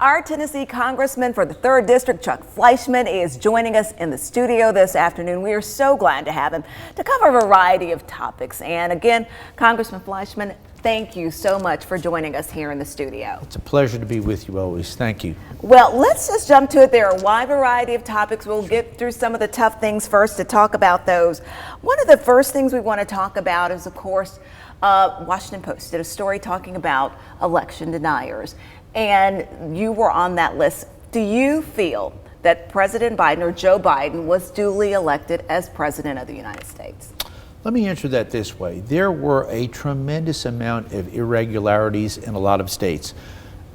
Our Tennessee Congressman for the 3rd District, Chuck Fleischmann, is joining us in the studio this afternoon. We are so glad to have him to cover a variety of topics. And again, Congressman Fleischmann, thank you so much for joining us here in the studio. It's a pleasure to be with you always. Thank you. Well, let's just jump to it. There are a wide variety of topics. We'll get through some of the tough things first to talk about those. One of the first things we want to talk about is, of course, Washington Post did a story talking about election deniers, and you were on that list. Do you feel that President Biden or Joe Biden was duly elected as President of the United States? Let me answer that this way. There were a tremendous amount of irregularities in a lot of states.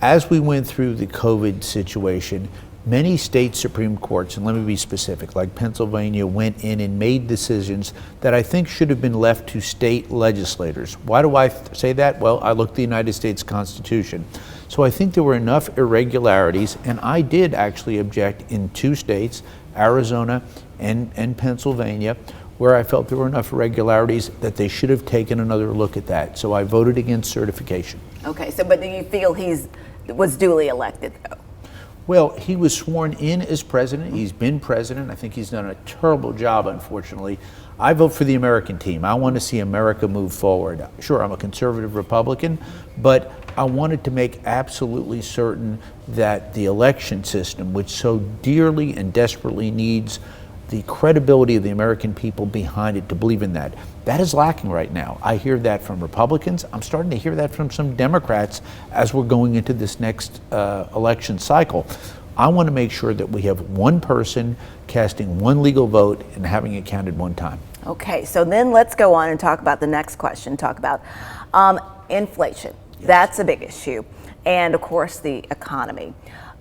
As we went through the COVID situation, many state Supreme Courts, and let me be specific, like Pennsylvania, went in and made decisions that I think should have been left to state legislators. Why do I say that? Well, I looked at the United States Constitution. So I think there were enough irregularities, and I did actually object in 2 states, Arizona and Pennsylvania, where I felt there were enough irregularities that they should have taken another look at that. So I voted against certification. Okay, so but do you feel was duly elected, though? Well, he was sworn in as president. He's been president. I think he's done a terrible job, unfortunately. I vote for the American team. I want to see America move forward. Sure, I'm a conservative Republican, but I wanted to make absolutely certain that the election system, which so dearly and desperately needs the credibility of the American people behind it to believe in that. That is lacking right now. I hear that from Republicans. I'm starting to hear that from some Democrats as we're going into this next election cycle. I want to make sure that we have one person casting one legal vote and having it counted one time. Okay, so then let's go on and talk about the next question, talk about inflation. Yes. That's a big issue. And of course, the economy.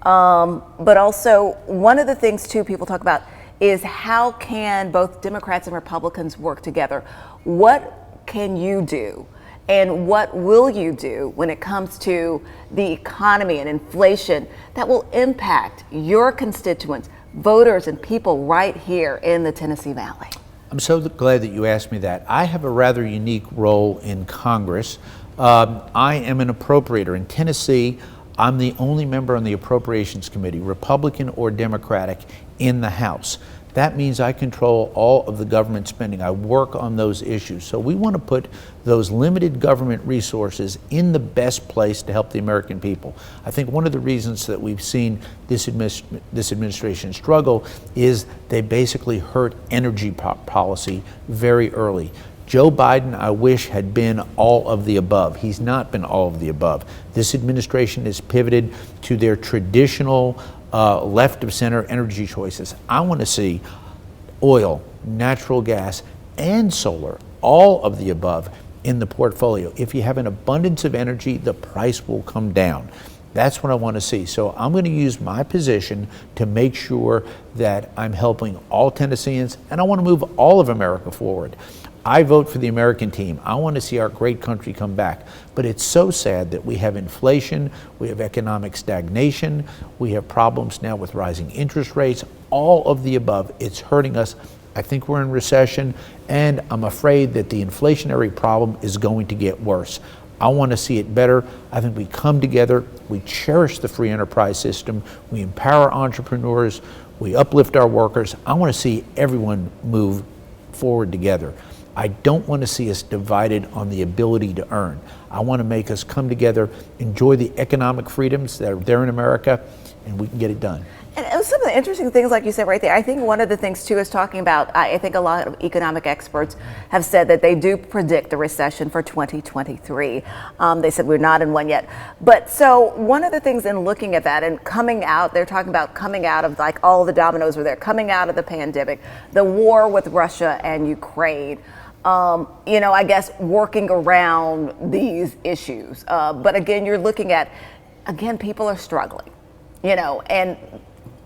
But also, one of the things too people talk about is how can both Democrats and Republicans work together? What can you do and what will you do when it comes to the economy and inflation that will impact your constituents, voters, and people right here in the Tennessee Valley? I'm so glad that you asked me that. I have a rather unique role in Congress. I am an appropriator. In Tennessee, I'm the only member on the Appropriations Committee, Republican or Democratic, in the House. That means I control all of the government spending. I work on those issues. So we want to put those limited government resources in the best place to help the American people. I think one of the reasons that we've seen this administration struggle is they basically hurt energy policy very early. Joe Biden, I wish, had been all of the above. He's not been all of the above. This administration has pivoted to their traditional left of center energy choices. I want to see oil, natural gas, and solar, all of the above in the portfolio. If you have an abundance of energy, the price will come down. That's what I want to see. So I'm going to use my position to make sure that I'm helping all Tennesseans, and I want to move all of America forward. I vote for the American team. I want to see our great country come back. But it's so sad that we have inflation, we have economic stagnation, we have problems now with rising interest rates, all of the above. It's hurting us. I think we're in recession, and I'm afraid that the inflationary problem is going to get worse. I want to see it better. I think we come together, we cherish the free enterprise system, we empower entrepreneurs, we uplift our workers. I want to see everyone move forward together. I don't want to see us divided on the ability to earn. I want to make us come together, enjoy the economic freedoms that are there in America, and we can get it done. And some of the interesting things, like you said right there, I think one of the things too is talking about, I think a lot of economic experts have said that they do predict a recession for 2023. They said we're not in one yet. But so one of the things in looking at that and coming out, they're talking about coming out of, like, all the dominoes were there, coming out of the pandemic, the war with Russia and Ukraine. I guess working around these issues. But again, you're looking at, people are struggling, and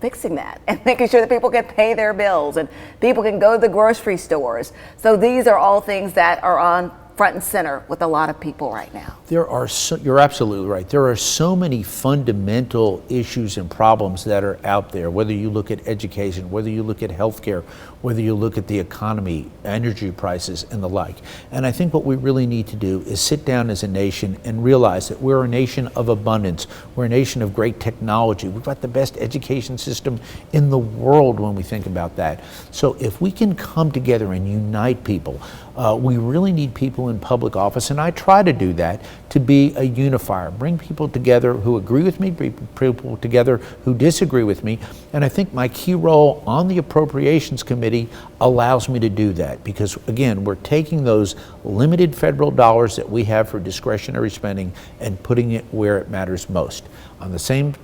fixing that and making sure that people can pay their bills and people can go to the grocery stores. So these are all things that are on front and center with a lot of people right now. You're absolutely right. There are so many fundamental issues and problems that are out there, whether you look at education, whether you look at healthcare, whether you look at the economy, energy prices, and the like. And I think what we really need to do is sit down as a nation and realize that we're a nation of abundance. We're a nation of great technology. We've got the best education system in the world when we think about that. So if we can come together and unite people, we really need people in public office, and I try to do that, to be a unifier, bring people together who agree with me, bring people together who disagree with me, and I think my key role on the Appropriations Committee allows me to do that, because again, we're taking those limited federal dollars that we have for discretionary spending and putting it where it matters most. On the same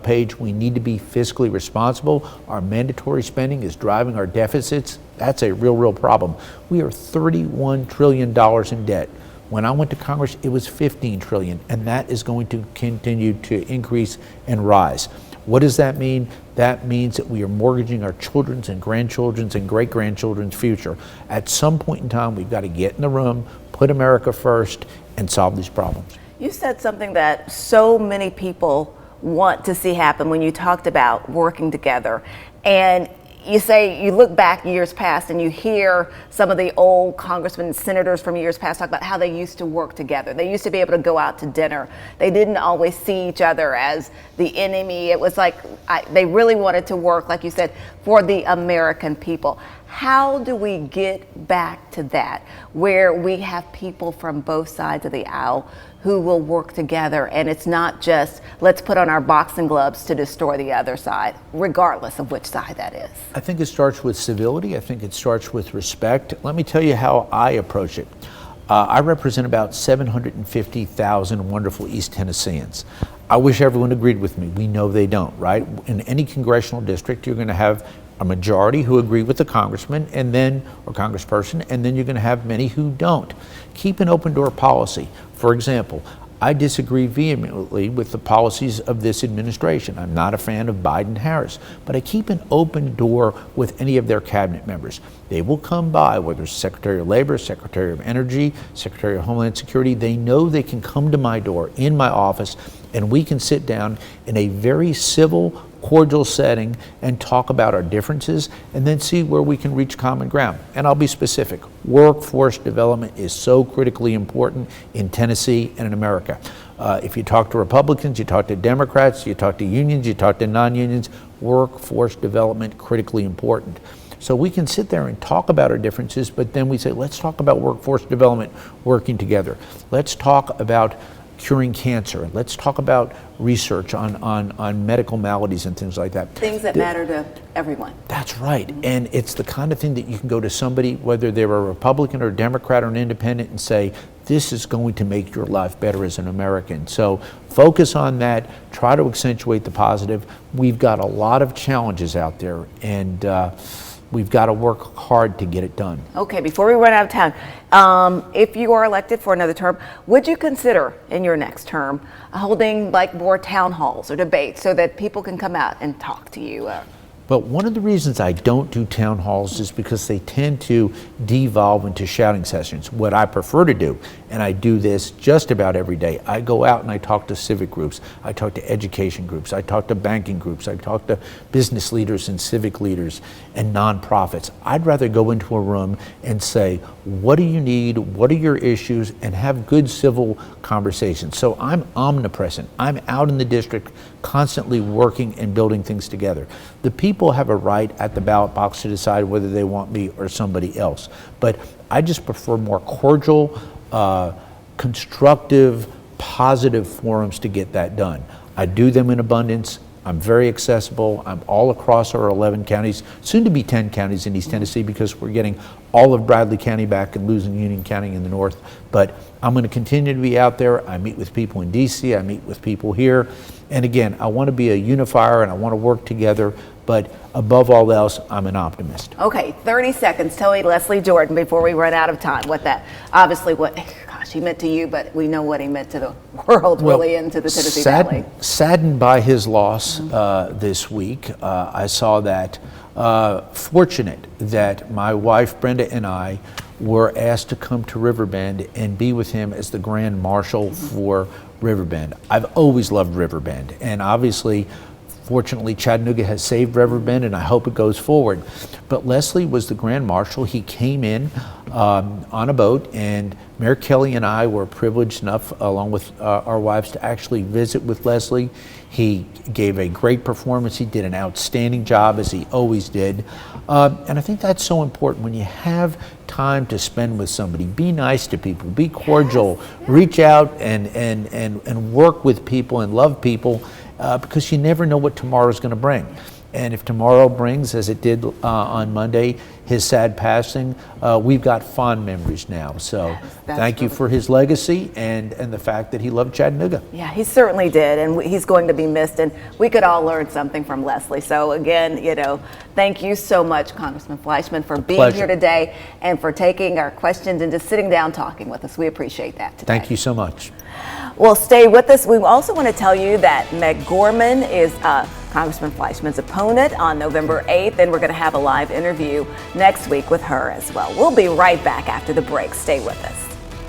page, we need to be fiscally responsible. Our mandatory spending is driving our deficits. That's a real problem. We are $31 trillion in debt. When I went to Congress, it was $15 trillion, and that is going to continue to increase and rise. What does that mean? That means that we are mortgaging our children's and grandchildren's and great-grandchildren's future. At some point in time, we've got to get in the room, put America first, and solve these problems. You said something that so many people want to see happen when you talked about working together. And you say, you look back years past and you hear some of the old congressmen and senators from years past talk about how they used to work together. They used to be able to go out to dinner. They didn't always see each other as the enemy. It was like they really wanted to work, like you said, for the American people. How do we get back to that, where we have people from both sides of the aisle who will work together, and it's not just let's put on our boxing gloves to destroy the other side, regardless of which side that is? I think it starts with civility. I think it starts with respect. Let me tell you how I approach it. I represent about 750,000 wonderful East Tennesseans. I wish everyone agreed with me. We know they don't, right? In any congressional district, you're going to have a majority who agree with the congressman and then, or congressperson, and then you're going to have many who don't. Keep an open door policy. For example, I disagree vehemently with the policies of this administration. I'm not a fan of Biden-Harris, but I keep an open door with any of their cabinet members. They will come by, whether it's Secretary of Labor, Secretary of Energy, Secretary of Homeland Security. They know they can come to my door in my office, and we can sit down in a very civil, cordial setting and talk about our differences and then see where we can reach common ground. And I'll be specific. Workforce development is so critically important in Tennessee and in America. If you talk to Republicans, you talk to Democrats, you talk to unions, you talk to non-unions, workforce development critically important. So we can sit there and talk about our differences, but then we say, let's talk about workforce development working together. Let's talk about curing cancer. Let's talk about research on medical maladies and things like that. Things that matter to everyone. That's right. And it's the kind of thing that you can go to somebody, whether they're a Republican or a Democrat or an independent, and say, this is going to make your life better as an American. So focus on that. Try to accentuate the positive. We've got a lot of challenges out there, and we've got to work hard to get it done. Okay, before we run out of time, if you are elected for another term, would you consider in your next term holding like more town halls or debates so that people can come out and talk to you? But one of the reasons I don't do town halls is because they tend to devolve into shouting sessions. What I prefer to do, and I do this just about every day, I go out and I talk to civic groups, I talk to education groups, I talk to banking groups, I talk to business leaders and civic leaders and nonprofits. I'd rather go into a room and say, what do you need, what are your issues, and have good civil conversations. So I'm omnipresent. I'm out in the district constantly working and building things together. The people have a right at the ballot box to decide whether they want me or somebody else. But I just prefer more cordial, constructive, positive forums to get that done. I do them in abundance. I'm very accessible. I'm all across our 11 counties, soon to be 10 counties in East Tennessee, because we're getting all of Bradley County back and losing Union County in the north. But I'm going to continue to be out there. I meet with people in DC. I meet with people here. And again, I want to be a unifier and I want to work together. But above all else, I'm an optimist. Okay, 30 seconds. Tell me, Leslie Jordan, before we run out of time, what that, obviously what, gosh, he meant to you, but we know what he meant to the world, really, and to the Tennessee Valley. Saddened by his loss this week. I saw that. Fortunate that my wife, Brenda, and I were asked to come to Riverbend and be with him as the Grand Marshal for Riverbend. I've always loved Riverbend, and obviously, fortunately, Chattanooga has saved Riverbend, and I hope it goes forward. But Leslie was the Grand Marshal. He came in on a boat, and Mayor Kelly and I were privileged enough, along with our wives, to actually visit with Leslie. He gave a great performance. He did an outstanding job, as he always did. And I think that's so important when you have time to spend with somebody. Be nice to people, be cordial, reach out and work with people and love people, because you never know what tomorrow's going to bring. And if tomorrow brings, as it did on Monday, his sad passing, we've got fond memories now. So thank you for his legacy and the fact that he loved Chattanooga. Yeah, he certainly did, and he's going to be missed, and we could all learn something from Leslie. So again, thank you so much, Congressman Fleischmann, for being here today and for taking our questions and just sitting down talking with us. We appreciate that today. Thank you so much. Well, stay with us. We also want to tell you that Meg Gorman is Congressman Fleischmann's opponent on November 8th, and we're going to have a live interview next week with her as well. We'll be right back after the break. Stay with us.